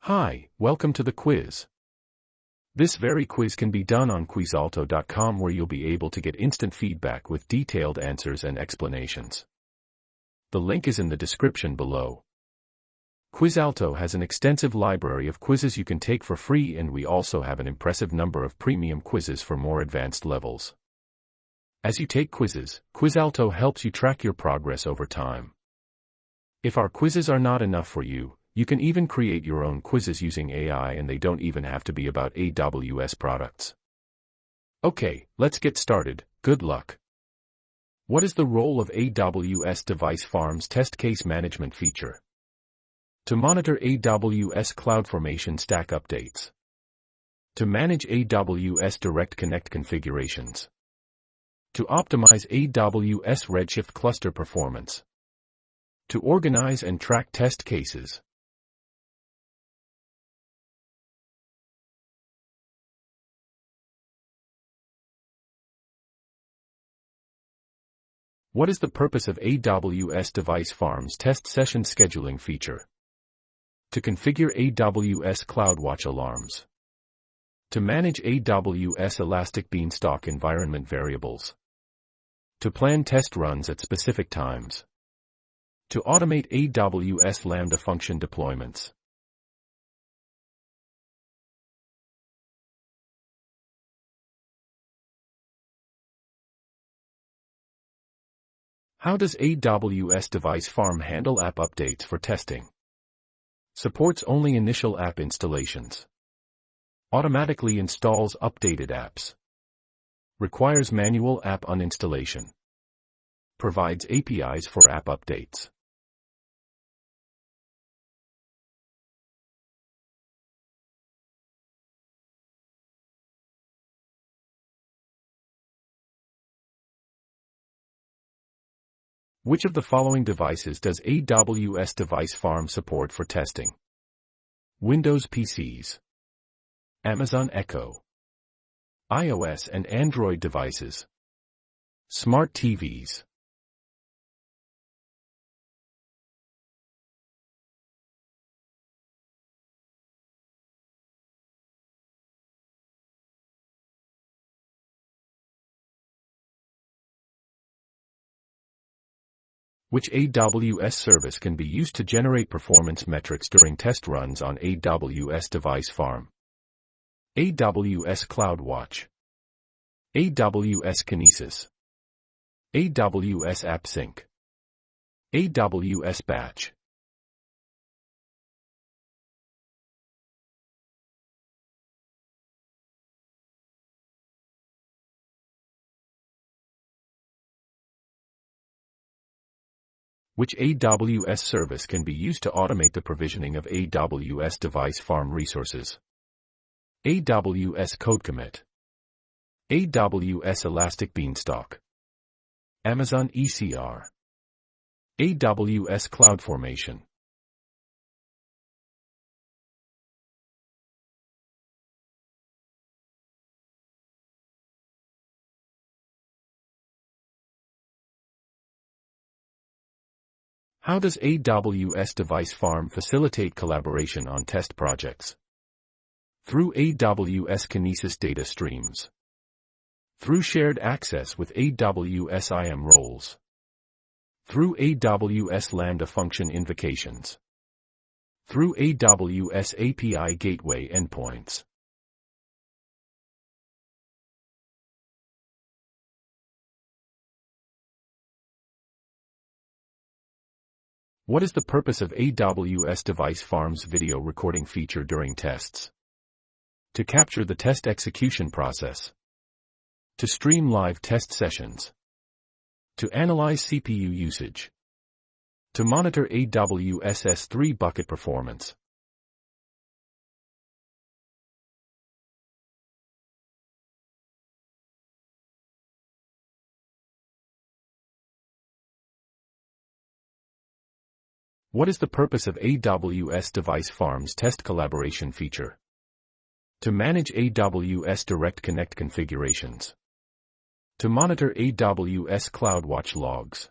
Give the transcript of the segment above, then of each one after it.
Hi, welcome to the quiz. This very quiz can be done on quizalto.com, where you'll be able to get instant feedback with detailed answers and explanations. The link is in the description below. Quizalto has an extensive library of quizzes you can take for free, and we also have an impressive number of premium quizzes for more advanced levels. As you take quizzes, Quizalto helps you track your progress over time. If our quizzes are not enough for you, you can even create your own quizzes using AI, and they don't even have to be about AWS products. Okay, let's get started. Good luck. What is the role of AWS Device Farm's test case management feature? To monitor AWS CloudFormation stack updates. To manage AWS Direct Connect configurations. To optimize AWS Redshift cluster performance. To organize and track test cases. What is the purpose of AWS Device Farm's test session scheduling feature? To configure AWS CloudWatch alarms. To manage AWS Elastic Beanstalk environment variables. To plan test runs at specific times. To automate AWS Lambda function deployments. How does AWS Device Farm handle app updates for testing? Supports only initial app installations. Automatically installs updated apps. Requires manual app uninstallation. Provides APIs for app updates. Which of the following devices does AWS Device Farm support for testing? Windows PCs, Amazon Echo, iOS and Android devices, smart TVs. Which AWS service can be used to generate performance metrics during test runs on AWS Device Farm? AWS CloudWatch, AWS Kinesis, AWS AppSync, AWS Batch. Which AWS service can be used to automate the provisioning of AWS Device Farm resources? AWS CodeCommit, AWS Elastic Beanstalk, Amazon ECR, AWS CloudFormation. How does AWS Device Farm facilitate collaboration on test projects? Through AWS Kinesis data streams. Through shared access with AWS IAM roles. Through AWS Lambda function invocations. Through AWS API gateway endpoints. What is the purpose of AWS Device Farm's video recording feature during tests? To capture the test execution process. To stream live test sessions. To analyze CPU usage. To monitor AWS S3 bucket performance. What is the purpose of AWS Device Farm's test collaboration feature? To manage AWS Direct Connect configurations. To monitor AWS CloudWatch logs.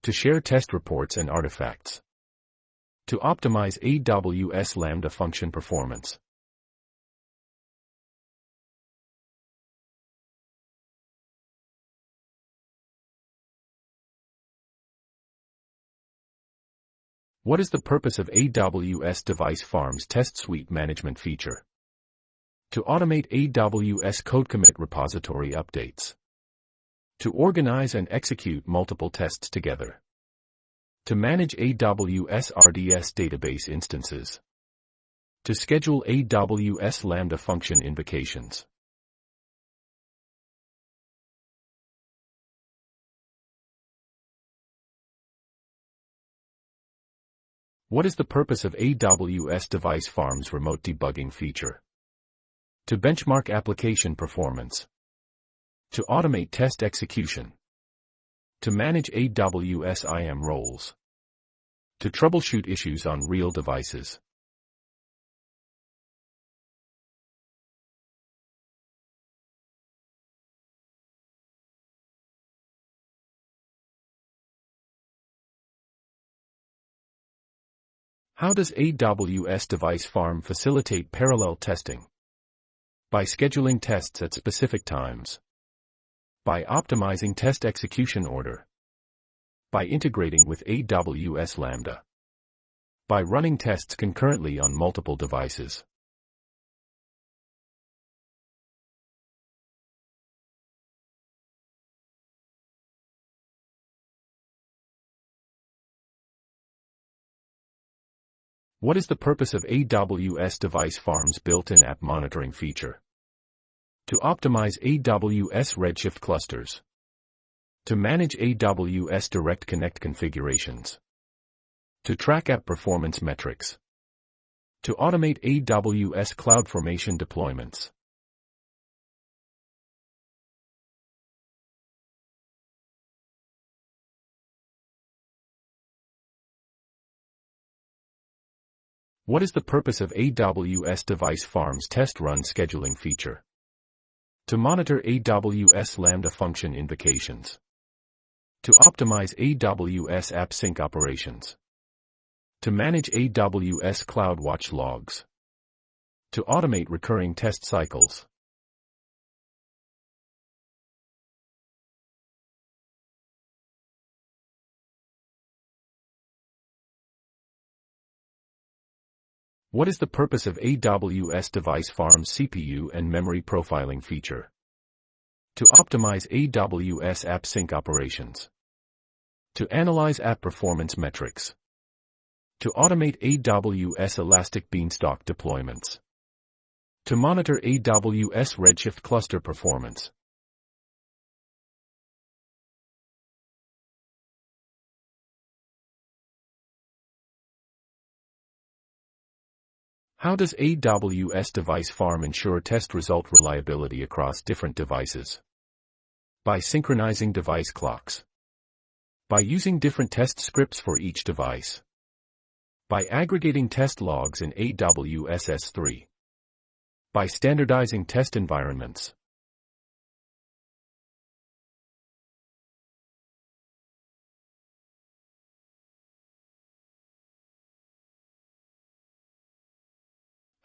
To share test reports and artifacts. To optimize AWS Lambda function performance. What is the purpose of AWS Device Farm's Test Suite Management feature? To automate AWS code commit repository updates. To organize and execute multiple tests together. To manage AWS RDS database instances. To schedule AWS Lambda function invocations. What is the purpose of AWS Device Farm's remote debugging feature? To benchmark application performance. To automate test execution. To manage AWS IAM roles. To troubleshoot issues on real devices. How does AWS Device Farm facilitate parallel testing? By scheduling tests at specific times. By optimizing test execution order. By integrating with AWS Lambda. By running tests concurrently on multiple devices. What is the purpose of AWS Device Farm's built-in app monitoring feature? To optimize AWS Redshift clusters. To manage AWS Direct Connect configurations. To track app performance metrics. To automate AWS CloudFormation deployments. What is the purpose of AWS Device Farm's test run scheduling feature? To monitor AWS Lambda function invocations. To optimize AWS App Sync operations. To manage AWS CloudWatch logs. To automate recurring test cycles. What is the purpose of AWS Device Farm's CPU and memory profiling feature? To optimize AWS App Sync operations. To analyze app performance metrics. To automate AWS Elastic Beanstalk deployments. To monitor AWS Redshift cluster performance. How does AWS Device Farm ensure test result reliability across different devices? By synchronizing device clocks. By using different test scripts for each device. By aggregating test logs in AWS S3. By standardizing test environments.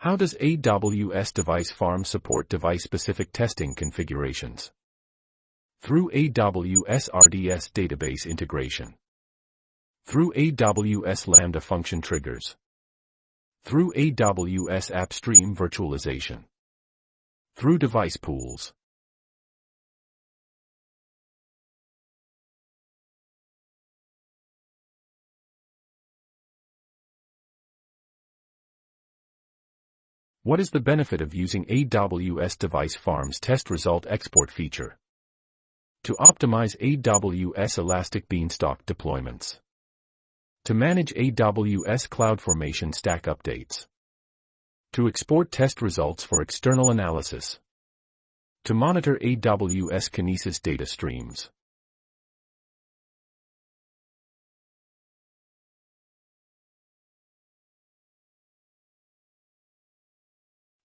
How does AWS Device Farm support device-specific testing configurations? Through AWS RDS database integration. Through AWS Lambda function triggers. Through AWS AppStream virtualization. Through device pools. What is the benefit of using AWS Device Farm's test result export feature? To optimize AWS Elastic Beanstalk deployments. To manage AWS CloudFormation stack updates. To export test results for external analysis. To monitor AWS Kinesis data streams.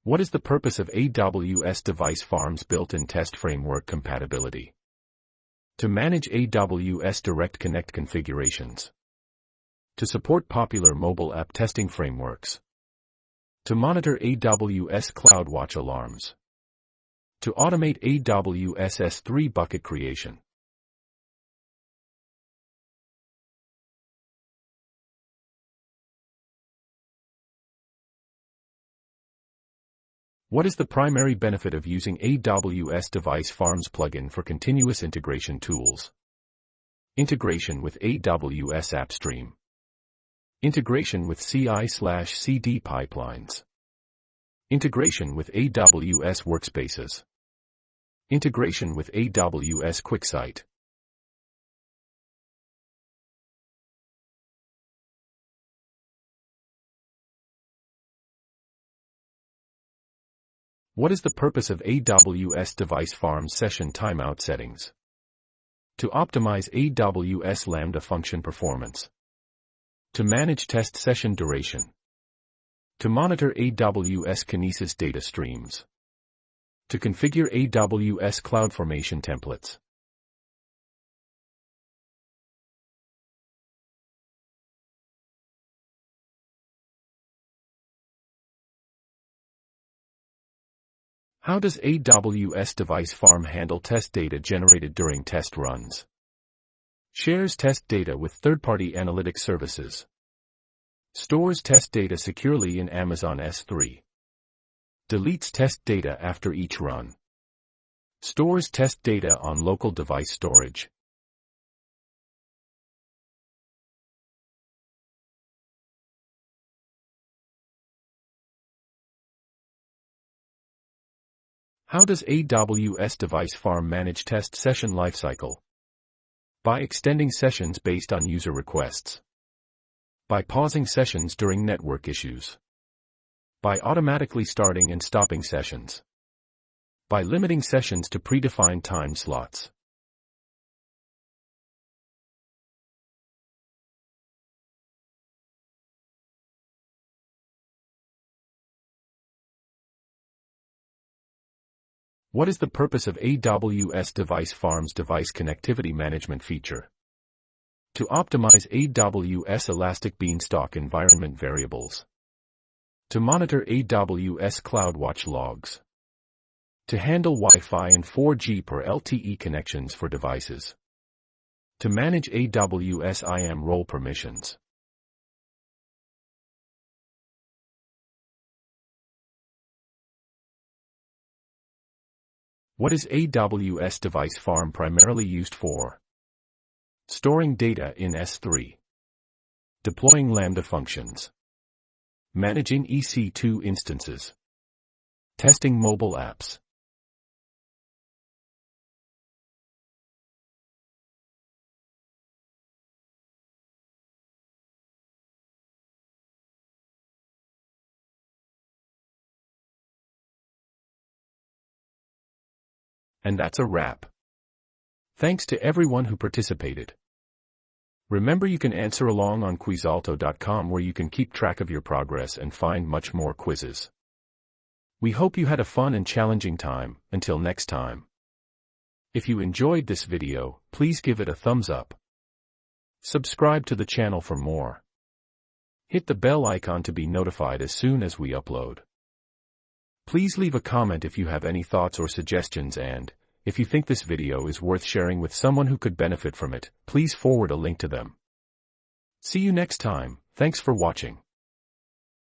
What is the purpose of AWS Device Farm's built-in test framework compatibility? To manage AWS Direct Connect configurations. To support popular mobile app testing frameworks. To monitor AWS CloudWatch alarms. To automate AWS S3 bucket creation. What is the primary benefit of using AWS Device Farm's plugin for continuous integration tools? Integration with AWS AppStream. Integration with CI/CD pipelines. Integration with AWS Workspaces. Integration with AWS QuickSight. What is the purpose of AWS Device Farm session timeout settings? To optimize AWS Lambda function performance. To manage test session duration. To monitor AWS Kinesis data streams. To configure AWS CloudFormation templates. How does AWS Device Farm handle test data generated during test runs? Shares test data with third-party analytics services. Stores test data securely in Amazon S3. Deletes test data after each run. Stores test data on local device storage. How does AWS Device Farm manage test session lifecycle? By extending sessions based on user requests. By pausing sessions during network issues. By automatically starting and stopping sessions. By limiting sessions to predefined time slots. What is the purpose of AWS Device Farm's device connectivity management feature? To optimize AWS Elastic Beanstalk environment variables. To monitor AWS CloudWatch logs. To handle Wi-Fi and 4G per LTE connections for devices. To manage AWS IAM role permissions. What is AWS Device Farm primarily used for? Storing data in S3. Deploying Lambda functions. Managing EC2 instances. Testing mobile apps. And that's a wrap. Thanks to everyone who participated. Remember, you can answer along on quizalto.com, where you can keep track of your progress and find much more quizzes. We hope you had a fun and challenging time. Until next time. If you enjoyed this video, please give it a thumbs up. Subscribe to the channel for more. Hit the bell icon to be notified as soon as we upload. Please leave a comment if you have any thoughts or suggestions, and if you think this video is worth sharing with someone who could benefit from it, please forward a link to them. See you next time. Thanks for watching.